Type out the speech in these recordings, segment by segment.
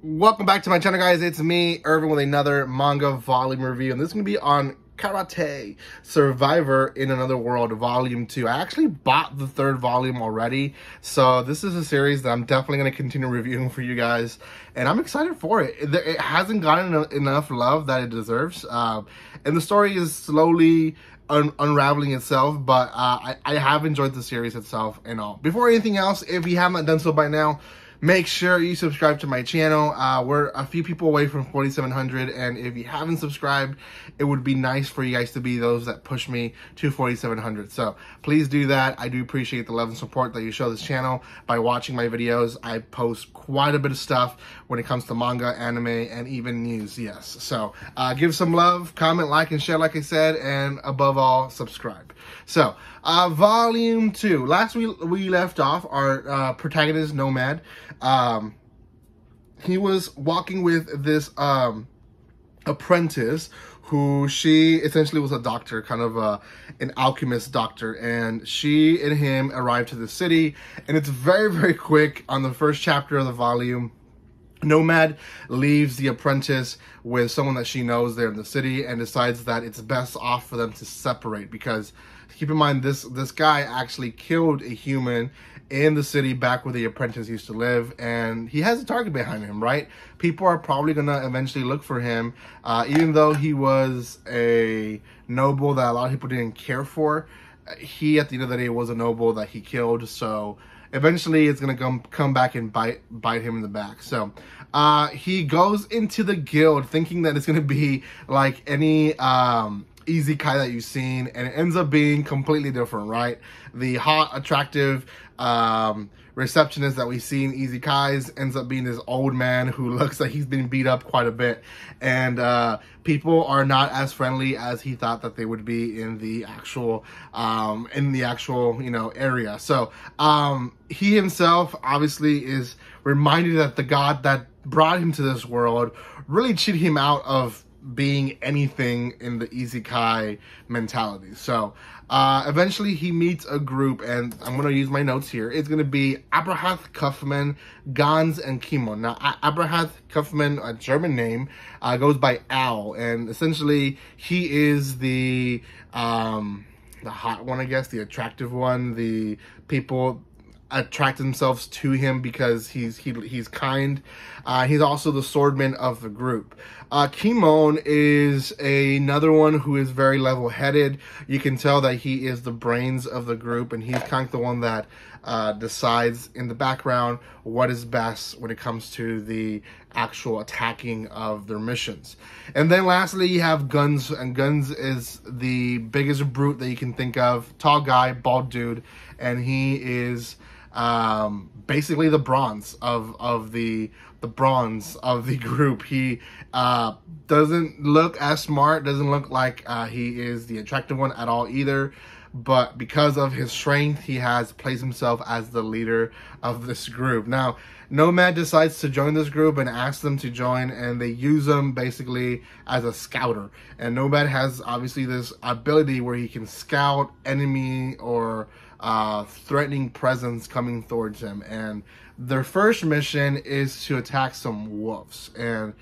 Welcome back to my channel, guys. It's me, Irvin, with another manga volume review, and this is going to be on Karate Survivor in Another World Volume 2. I actually bought the third volume already, so this is a series that I'm definitely going to continue reviewing for you guys, and I'm excited for it. It hasn't gotten enough love that it deserves, and the story is slowly unraveling itself, but I have enjoyed the series itself and all. Before anything else, if you haven't done so by now, make sure you subscribe to my channel. We're a few people away from 4,700, and if you haven't subscribed, it would be nice for you guys to be those that push me to 4,700. So please do that. I do appreciate the love and support that you show this channel by watching my videos. I post quite a bit of stuff when it comes to manga, anime, and even news, yes. So give some love, comment, like, and share, like I said, and above all, subscribe. So, Volume 2. Last we left off, our protagonist, Nomad. He was walking with this apprentice who she essentially was a doctor, kind of an alchemist doctor, and she and him arrived to the city, and it's very, very quick. On the first chapter of the volume, Nomad leaves the apprentice with someone that she knows there in the city and decides that it's best off for them to separate, because keep in mind, this guy actually killed a human in the city back where the apprentice used to live, and he has a target behind him, right? People are probably gonna eventually look for him, even though he was a noble that a lot of people didn't care for. He, at the end of the day, was a noble that he killed, so eventually it's gonna come back and bite him in the back. So he goes into the guild thinking that it's gonna be like any isekai that you've seen, and it ends up being completely different, right? The hot, attractive receptionist that we see in isekais ends up being this old man who looks like he's been beat up quite a bit, and people are not as friendly as he thought that they would be in the actual you know, area. So he himself obviously is reminded that the god that brought him to this world really cheated him out of being anything in the isekai mentality. So eventually he meets a group, and I'm going to use my notes here. It's going to be Abrahath, Kaufman, Gans, and Kimon. Now Abrahath Kaufman, a German name, goes by Al, and essentially he is the hot one, I guess, the attractive one. The people attract themselves to him because he's kind. He's also the swordman of the group. Kimon is another one who is very level-headed. You can tell that he is the brains of the group, and he's kind of the one that decides in the background what is best when it comes to the actual attacking of their missions. And then lastly, you have Guns, and Guns is the biggest brute that you can think of. Tall guy, bald dude, and he is basically the bronze of the bronze of the group. He doesn't look as smart, doesn't look like he is the attractive one at all either, but because of his strength, he has placed himself as the leader of this group. Now Nomad decides to join this group and asks them to join, and they use him basically as a scouter. And Nomad has obviously this ability where he can scout enemy or threatening presence coming towards him. And their first mission is to attack some wolves, and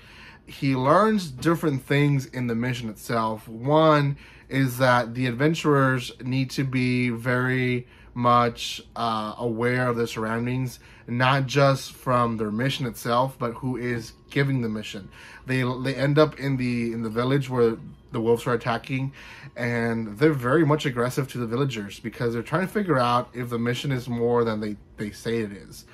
he learns different things in the mission itself. One is that the adventurers need to be very much aware of their surroundings, not just from their mission itself, but who is giving the mission. They end up in the village where the wolves are attacking, and they're very much aggressive to the villagers because they're trying to figure out if the mission is more than they say it is.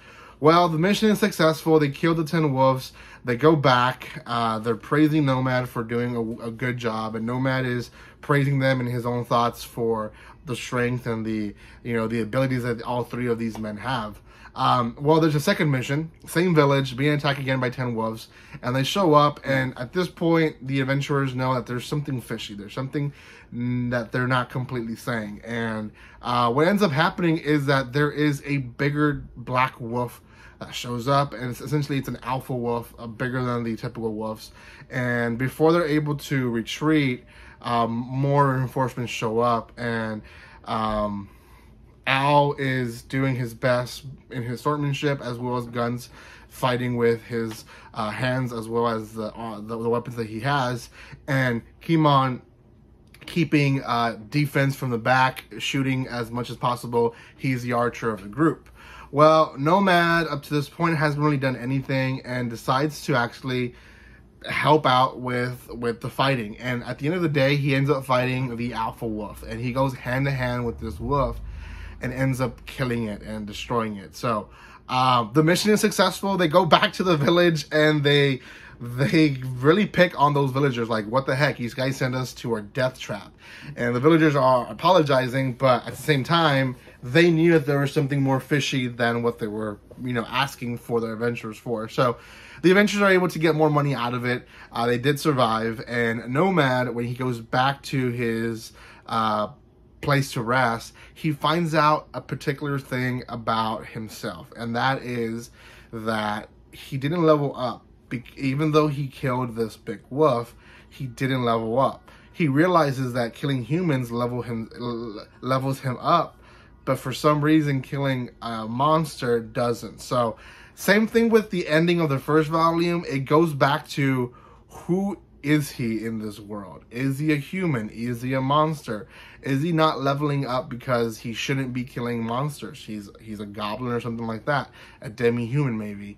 Well, the mission is successful. They kill the 10 wolves. They go back. They're praising Nomad for doing a good job, and Nomad is praising them in his own thoughts for the strength and the abilities that all three of these men have. Well, there's a second mission, same village, being attacked again by 10 wolves, and they show up, and at this point, the adventurers know that there's something fishy. There's something that they're not completely saying, and what ends up happening is that there is a bigger black wolf that shows up, and it's an alpha wolf, bigger than the typical wolves, and before they're able to retreat, more reinforcements show up, and Al is doing his best in his swordsmanship as well as Guns fighting with his hands as well as the weapons that he has, and Kimon keeping defense from the back, shooting as much as possible. He's the archer of the group. Well, Nomad up to this point hasn't really done anything and decides to actually help out with the fighting. And at the end of the day, he ends up fighting the alpha wolf, and he goes hand to hand with this wolf and ends up killing it and destroying it. So the mission is successful. They go back to the village and they really pick on those villagers, like, what the heck, these guys sent us to our death trap. And the villagers are apologizing, but at the same time, they knew that there was something more fishy than what they were, asking for their adventurers for. So the adventurers are able to get more money out of it. They did survive, and Nomad, when he goes back to his place to rest, he finds out a particular thing about himself, and that is that he didn't level up. Even though he killed this big wolf, he didn't level up. He realizes that killing humans levels him up, but for some reason killing a monster doesn't. So same thing with the ending of the first volume. It goes back to, who is he in this world? Is he a human? Is he a monster? Is he not leveling up because he shouldn't be killing monsters? He's a goblin or something like that, a demi-human maybe.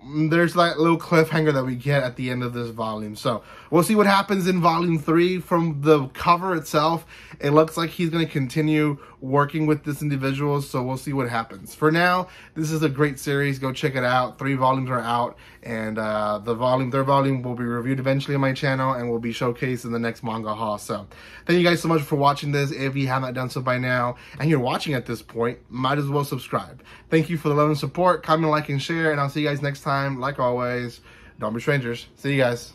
There's that little cliffhanger that we get at the end of this volume. So we'll see what happens in volume 3. From the cover itself, it looks like he's going to continue working with this individual. So we'll see what happens. For now, this is a great series. Go check it out. 3 volumes are out. And the third volume will be reviewed eventually on my channel and will be showcased in the next manga haul. So thank you guys so much for watching this. If you haven't done so by now and you're watching at this point, might as well subscribe. Thank you for the love and support. Comment, like, and share. And I'll see you guys next time. Like always, don't be strangers. See you guys.